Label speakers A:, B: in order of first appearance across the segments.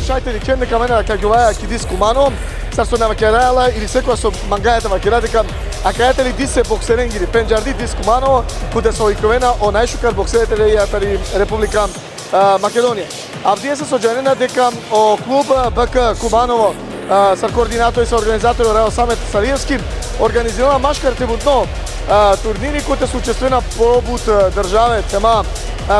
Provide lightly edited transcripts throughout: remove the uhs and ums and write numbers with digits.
A: слушајте, кен дека мене дека ги ваја ки дис кумано, сарсо на вакерала или секоја со мангајата вакера дека а кајате ли дисе боксеренгири пенџарди дис кумано, куде со иковена о најшукар боксерите тари Република Македонија. А вдие се соџенена дека о клуб БК Куманово сар координатор и со организатор Рао Самет Салиевски организирала машкарте будно турнири кои се учествена побут државе тема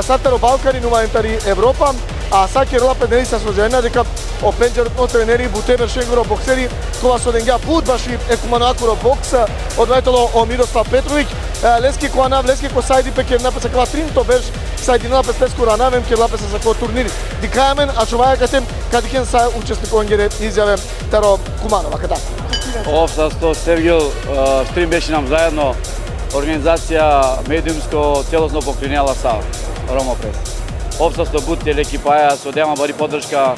A: Сатаро Балкари нумаентари Европа, а сакерла педери се соџенена дека о пенџарот на тренери Бутемер Шенгуро боксери кога со денга пут баши екуманоакуро бокс одвајтало о Мирослав Петровиќ Лески Коанав, Лески Косајди пекер напеса кава тринто берш Сајдинала пестеску ранавем ке лапеса за кој турнири. Дикајамен, а чуваја катем кадикен са учесникот гере изјаве Таро Куманова када.
B: Овса со Сергил Стрим беше нам заедно организација медиумско целосно покринела са Ромопрес. Овса со бут екипаја со дема бари поддршка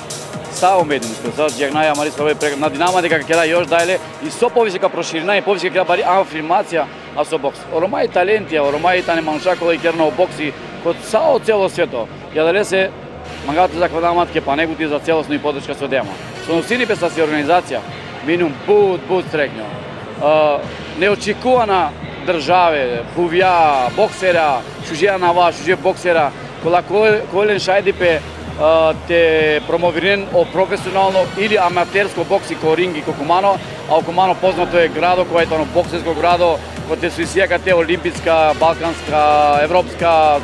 B: са медиумско, за јагнаја мари со на Динамо дека ќе да још дајле и со повисока проширина и повисока ќе бари афирмација а со бокс. Оромај талентија, оромај тане маншакола и керно бокси код сао цело свето. Ја дали се мангато за квадамат ке панегути за целосно и поддршка со дема. Со носини песа си организација минум бут срекњо. Неочекувана државе, бувја, боксера, шужија на ва, шужија боксера, кола колен шајдипе те промовирен о професионално или аматерско бокси ко ринги ко Кумано, а Кумано познато е градо кој е тоа боксерско градо, кој те суисија те олимписка, балканска, европска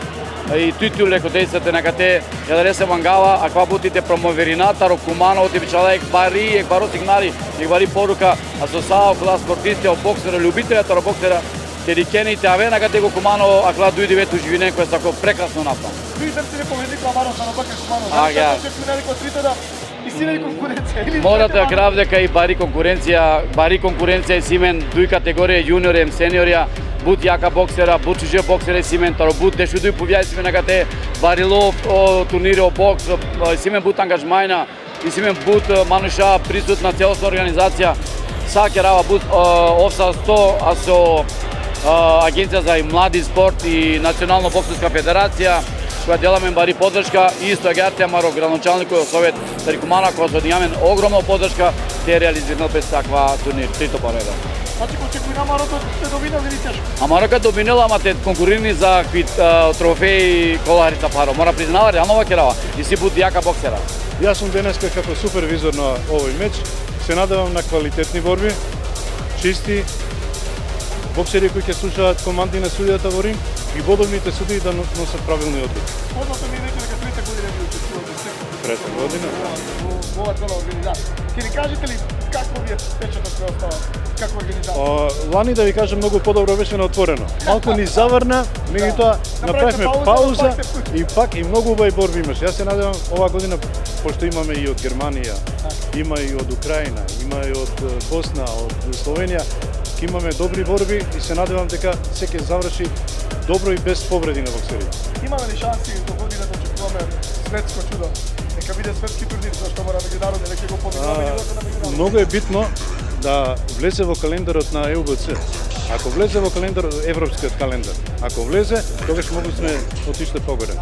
B: и титуле кој действате на кате ја да се мангава, а кога бутите промоверината ро Кумано ти бичала екбаро сигнали, екбари порука, а со сао кога спортисти о боксера, љубителите ро боксера, те рикените авена кате го Кумано, а кога дујде вето живинен кој сако прекрасно напад.
A: Видам се не поведи Кламаро са на БК Кумано.
B: Морате да крав дека и бари конкуренција и Симен, дуј категорија јуниор и сениорија, бут јака боксера, бут чужија боксера и Симен, таро бут дешу дуј повјај Симен на кате, барило о турнири о бокс, Симен бут ангажмајна, и Симен бут мануша присут на целосна организација, саке рава бут овса 100, а со Агенција за млади спорт и Национална боксерска федерација, која деламе бари поддршка, и исто Агартија Маро, градоначалникот совет Тари Кумано, која со дијамен огромна поддршка, те реализирал без таква турнир, трито пареда.
A: Значи кој очекува Амарото те добинал или тешко?
B: Амарока добинал, ама те конкурирани за трофеи коларица паро. Мора признава реално вакерава и си бут јака боксера.
C: Јас сум денеска како супервизор на овој меч. Се надевам на квалитетни борби, чисти, боксери кои ќе слушаат команди на судијата во ринг и бодовните судии да носат правилни одлуки.
A: Познато ми е дека трета година ви учествувате.
C: Трета година?
A: Во оваа цела организација. Ќе ни кажете ли какво ви е печатот кој остава како организација?
C: Лани да ви кажам многу подобро беше на отворено. Малку ни заврна, меѓутоа направивме пауза и пак и многу убави борби имаше. Јас се надевам оваа година, пошто имаме и од Германија, има и од Украина, има и од Босна, од Словенија, имаме добри борби и се надевам дека се ќе заврши добро и без повреди на боксерите.
A: Имаме ли шанси до година да очекуваме светско чудо? Нека биде светски турнир, зашто мора меѓународни, нека го поминуваме нивото на меѓународни.
C: Многу е битно да влезе во календарот на ЕУБЦ. Ако влезе во европскиот календар, ако влезе, тогаш могу сме отишле погоре.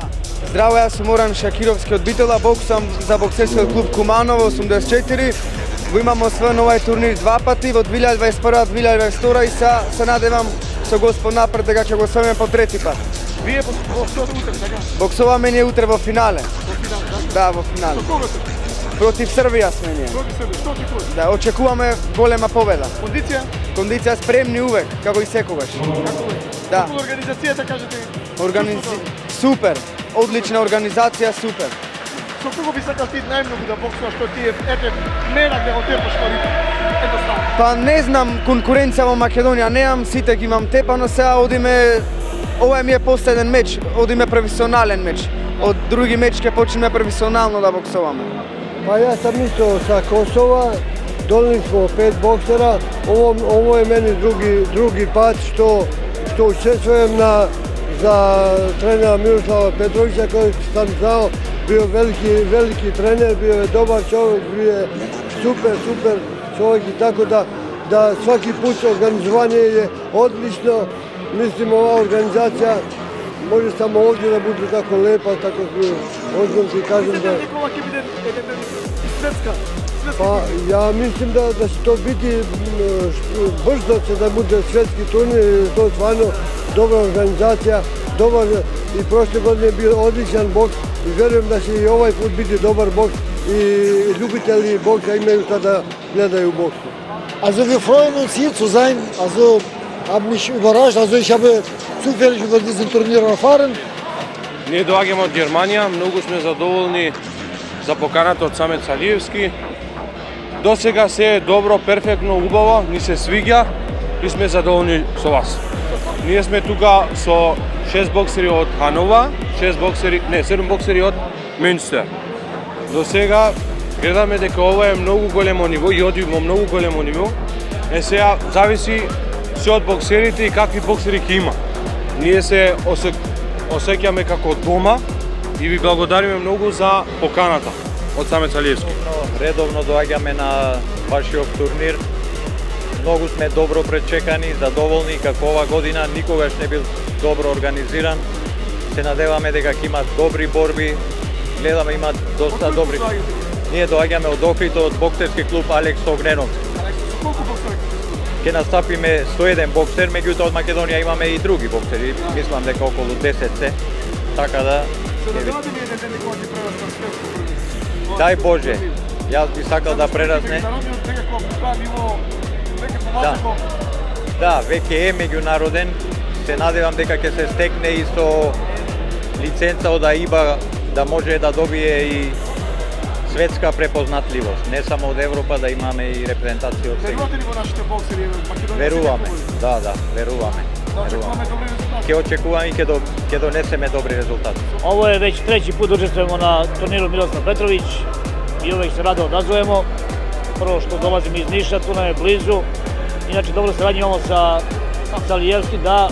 D: Здраво, јас сум Оран Шакировски од Битола, боксам за боксерскиот клуб Куманово 84. Го имам освоен овај турнир два пати, во 2021-2022 и се надевам со Господ напред дека ќе го освоиме по трети пат.
A: Вие боксувате утре, така?
D: Боксуваме ние утре во финале.
A: Во финале, да?
D: Да, во финале.
A: Со кого сте?
D: Против Србија сме ние.
A: Против Србија, што очекувате?
D: Да, очекуваме голема победа.
A: Кондиција?
D: Кондиција спремни увек, како и секогаш.
A: Како е?
D: Да.
A: Како организацијата кажете?
D: Супер, одлична организација, супер.
A: Со кого би сакал ти најмногу да боксуваш, што ти ете мерак да го тепаш парите? Едноставно.
D: Па не знам, конкуренција во Македонија немам, сите ги имам тепано, сега одиме, ова ми е последен меч, одиме професионален меч. Од други меч ќе почнеме професионално да боксуваме.
E: Па јас сам исто са Косова, долни смо 5 боксера, ово е мене други пат што учествувам за тренера Мирослава Петровиќа, кој сам знал, био велики тренер, био добар човек, био супер човек и така да сваки пут организување е одлично. Мислим оваа организација може само овде да биде тако лепа, тако озбилно ќе кажем да...
A: svetska?
E: Pa ja mislim da će to biti brzo će da bude svetski turnir, to je stvarno dobra organizacija, dobar i prošle godine je bio odličan boks i vjerujem da će i ovaj put biti dobar boks i ljubitelji boksa imaju šta da gledaju boksu.
F: Also wir freuen uns hier zu sein. Also habe mich überrascht. Also ich habe zufällig über diesen Turnier erfahren.
G: Ние доаѓаме од Германија, многу сме задоволни за поканата од Самет Салиевски. До сега се е добро, перфектно, убаво, ни се свиѓа и сме задоволни со вас. Ние сме тука со 6 боксери од Ханова, 7 боксери од Мюнстер. До сега гледаме дека ова е многу големо ниво и оди во многу големо ниво. Сега зависи се од боксерите и какви боксери ќе има. Ние се осеќаме како дома и ви благодариме многу за поканата од Самет Салиевски.
H: Редовно доаѓаме на вашиот турнир. Многу сме добро пречекани, задоволни како ова година никогаш не бил добро организиран. Се надеваме дека ќе има добри борби. Гледаме има доста добри. Ние доаѓаме од Охрид од боксерски клуб Алекс Огненов.
A: Колку боксери?
H: Ќе настапиме 101 боксер, меѓутоа од Македонија имаме и други боксери. Мислам дека околу 10 се. Така да
A: Се надевате ли еден ден кога ќе прерасне светско првенство?
H: дај Боже, јас би сакал да прерасне.
A: Меѓународниот некако тоа ниво веќе
H: Да.
A: помалку.
H: Да, веќе е меѓународен. Се надевам дека ќе се стекне и со лиценца од АИБА да може да добие и светска препознатливост. Не само од Европа, да имаме и репрезентација од сега.
A: Верувате ли во нашите боксери од Македонија?
H: Веруваме, да, веруваме.
A: Да очекуваме добри резултати.
H: Ќе очекуваме и ќе донесеме добри резултати.
I: Ovo je već treći put učestvujemo na turniru Miroslav Petrović i uvek se rado odazovemo. Prvo što dolazimo iz Niša, tu nam je blizu. Inače, dobro saradnje imamo sa Salijevskim, da,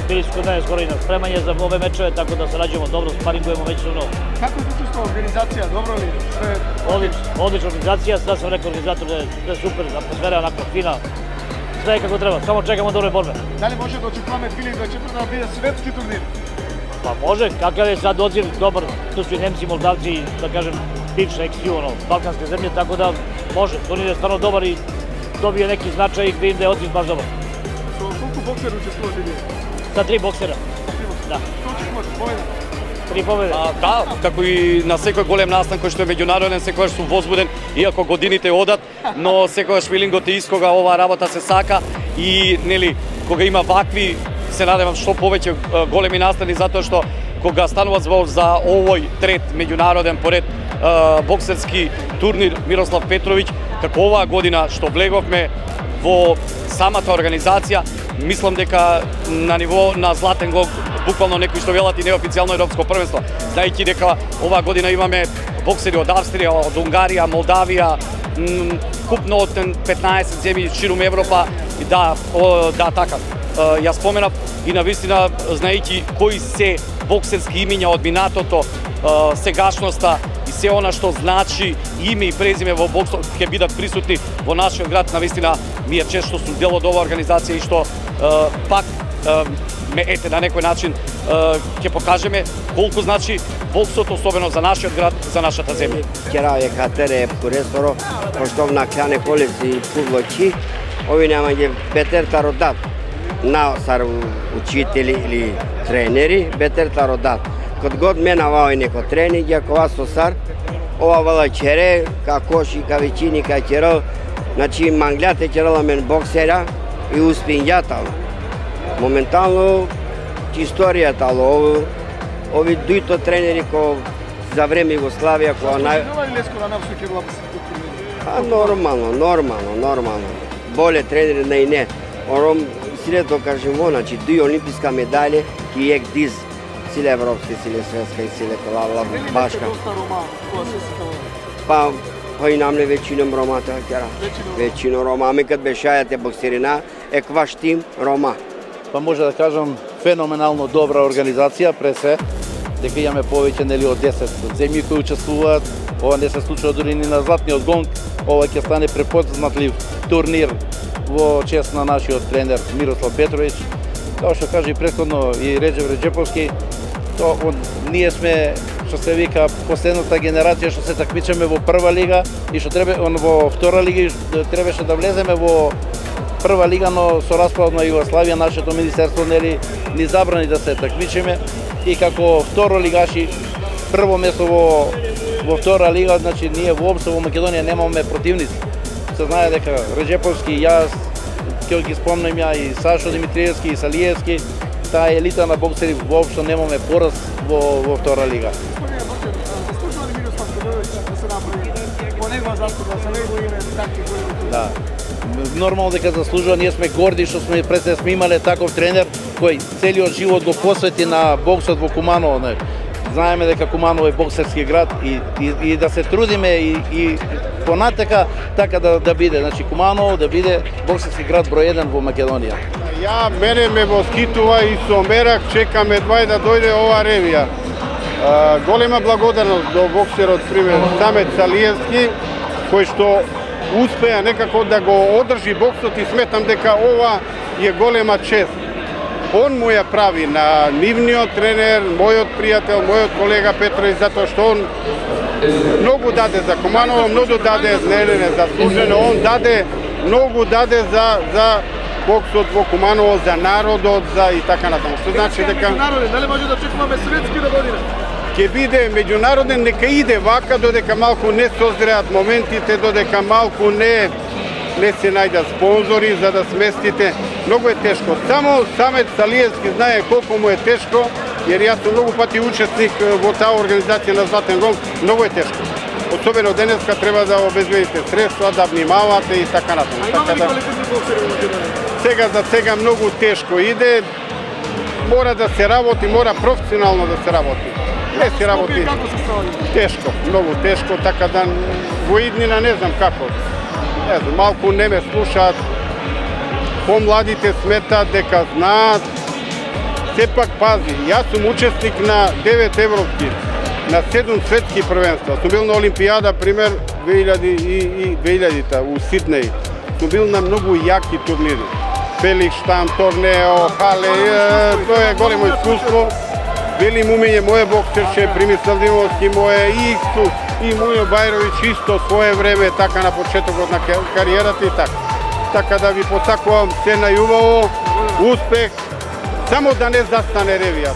I: bili su kod mene skoro i na spremanje za ove mečeve, tako da sarađujemo dobro, sparingujemo međusobno.
A: Kako je učestvovao organizacija? Dobro li? Sve
I: Odlična organizacija, sada sam rekao organizator da je sve super, atmosfera je onako fina, sve je kako treba, samo čekamo dobre borbe.
A: Da li može da očekujeme 2024 da bude svetski turnir?
I: Pa može, kakav je sad odziv dobar, tu su i Nemci, Moldavci, da kažem, bivša XU, balkanske zemlje, tako da može, turnir je stvarno dobar i dobije neki značaj i vidim da je odziv baš dobar.
A: Koliko boksera učestvovate vi?
I: Sa 3 boksera, da,
A: Što očekujete? Pobjeda?
I: 3 победи.
B: Да, како и на секој голем настан кој што е меѓународен, секогаш сум возбуден, иако годините одат, но секогаш филингот е искога оваа работа се сака и нели кога има вакви, се надевам што повеќе големи настани, затоа што кога станува збор за овој трет меѓународен поред боксерски турнир Мирослав Петровиќ, како оваа година што влеговме во самата организација, мислам дека на ниво на златен гол буквално некои што велат и неофицијално европско првенство, знаејќи дека оваа година имаме боксери од Австрија, од Унгарија, Молдавија, купно од 15 земји ширум Европа, и да, така. Ја споменав и на вистина, знаејќи кои се боксерски имиња од минатото, сегашноста и се она што значи име и презиме во боксот ќе бидат присутни во нашиот град, на вистина ми е чест што сум дел од оваа организација и што пак ме ете на некој начин ќе покажеме колку значи боксот, особено за нашиот град, за нашата земја.
J: Вчера е катере професоро, поштовна кляне колеси фудбалчи, ови нема ги бетер тародат. Наосар учители или тренери, бетер тародат. Код год мена вај неко тренинг, ја кова сосар, ова вала чере, ка коши, ка вечини, ка черо, значи манглјате черала мен боксера и успинјатал. Моментално историјата, ови дуито тренери ко за време Југославија, која
A: Нова или скоро на всеки била турнир?
J: Нормално. Боле тренери на и не. Ором силето кажемо, значи дуи олимписка медали и ек диз силе европски, силе светска и силе колала башка.
A: Доста Рома, која се сикава.
J: Па и намле веćinom Ромата кера. Веćinom Рома, ами кад бешајате боксерина, ек ваш тим Рома.
C: Па може да кажам феноменално добра организација, пред се, дека имаме повеќе нели од 10 земји кои учествуваат. Ова не се случува дури ни на златниот гонг. Ова ќе стане препознатлив турнир во чест на нашиот тренер Мирослав Петровиќ. Како што кажа и претходно и Реджеп Реджеповски, ние сме
K: што се вика последната генерација што се такмичаме во прва лига и што во втора лига требаше да влеземе во прва лига, но со распадот на Југославија нашето министерство ни забрани да се такмичиме и како второ лигаши прво место во втора лига, значи ние воопшто во Македонија немаме противници. Се знае дека Реджеповски, јас, ќе ги спомнам ја и Сашо Димитриевски и Салиевски, таа елита на боксери воопшто немаме пораз во втора лига. Да. Нормално дека заслужува, ние сме горди што сме имале таков тренер кој целиот живот го посвети на боксот во Куманово. Знаеме дека Куманово е боксерски град и да се трудиме и понатака така да биде. Значи Куманово да биде боксерски град број 1 во Македонија.
C: Мене ме воскитува и со мерак чекам едва и да дојде ова ревија. Голема благодарност до боксерот пример Самет Салиевски, кој што успеа некако да го одржи боксот и сметам дека ова е голема чест. Он му ја прави на нивниот тренер, мојот пријател, мојот колега Петроvić, затоа што он многу даде за Куманово, многу даде заслужено, он многу даде за боксот во Куманово, за народот, за и така натаму. Што значи дека
A: Меѓународен, дали може да очекуваме светски до година?
C: ќе биде меѓународен, нека иде вака додека малку не созреат моментите, додека малку не се најдат спонзори за да сместите. Многу е тешко. Само Самет Салиевски знае колку му е тешко, jer јас сум многу пати учесник во таа организација на Златен гол, многу е тешко. Особено денеска треба да обезбедите средства, да внимавате и така натаму. За сега многу тешко иде. Мора да се работи, мора професионално да се работи. Не се работи тешко, многу тешко, така да во иднина не знам како. Не знам, малку не ме слушаат. Помладите сметаат дека знаат. Сепак пази, јас сум учесник на 9 европски, на 7 светски првенства. Сум бил на Олимпијада, пример, 2000-та у Сиднеј. Сум бил на многу јаки турнири. Феликштам, Торнео, Хале, тоа е големо искуство. Бели мумиње, моје боксерче, Примислав Димовски, моје Иксу и моје Бајровиќ исто свое време, така на почетокот на кариерата и така. Така да ви посакувам се најубаво, успех, само да не застане ревија.